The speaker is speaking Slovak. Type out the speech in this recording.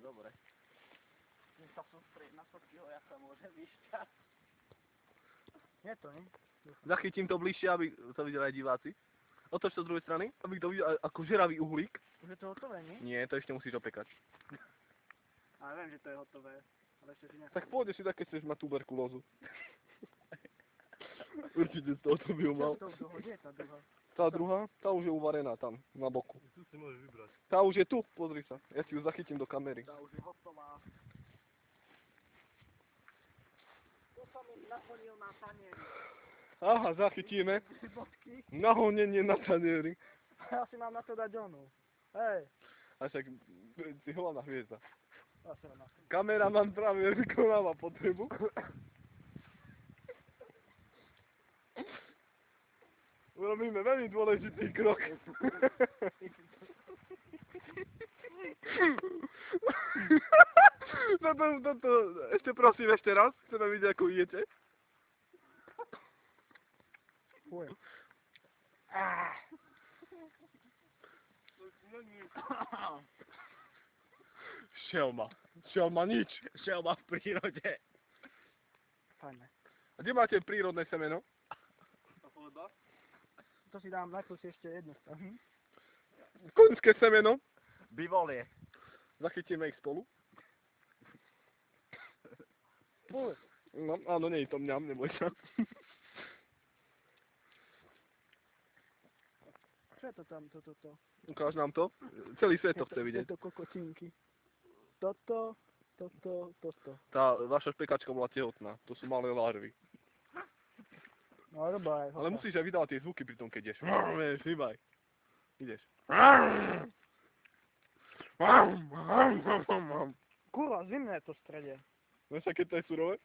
Dobre. Chcem sa sústrediť na to kilo, ja sa môžem vyšťať. Je to, nie? Zachytím to bližšie, aby to videli aj diváci. Otoč to z druhej strany, aby to videl ako žeravý uhlík. Už je to hotové, nie? Nie, to ešte musíš opekať. Ale viem, že to je hotové. Ale ešte si Tak pôjdeš si tak, keď chceš mať tuberkulózu. Určite z toho to by mal. Kde je tá druhá? Tá druhá, tá už je uvarená tam, na boku. Tu si môžeš vybrať. Tá už je tu, pozri sa. Ja ti ju zachytím do kamery. Tá už je hotová. To som im nahodil na tanieri. Aha, zachytíme. Bodky. Nahonenie na tanieri. Ja si mám na to dať onu. Hej. A však si hlavná hviezda. Ja si mám na to. Kameraman práve vykonáva potrebu. Urobíme veľmi dôležitý krok. Toto, ešte prosím, ešte raz. Chceme vidieť, ako idete. Fuj. Šelma. Šelma nič. Šelma v prírode. Fajné. A kde máte prírodné semeno? To si dám najprv si ešte jednu. Koňské semeno. Bivolie. Zachytíme ich spolu. Fuj. No, áno, nie je to mňam, neboj sa. Čo je to tam, toto? Ukáž nám to. Celý svet to chce vidieť. Tieto kokotinky. Toto. Tá vaša špekačka bola tehotná. To sú malé larvy. No dobré. Ale musíš aj vydávať tie zvuky pri tom, keď ideš. Vieš, hýbaj. Ideš. Kurva, zimné je to v strede. Vieš, aké to je surové?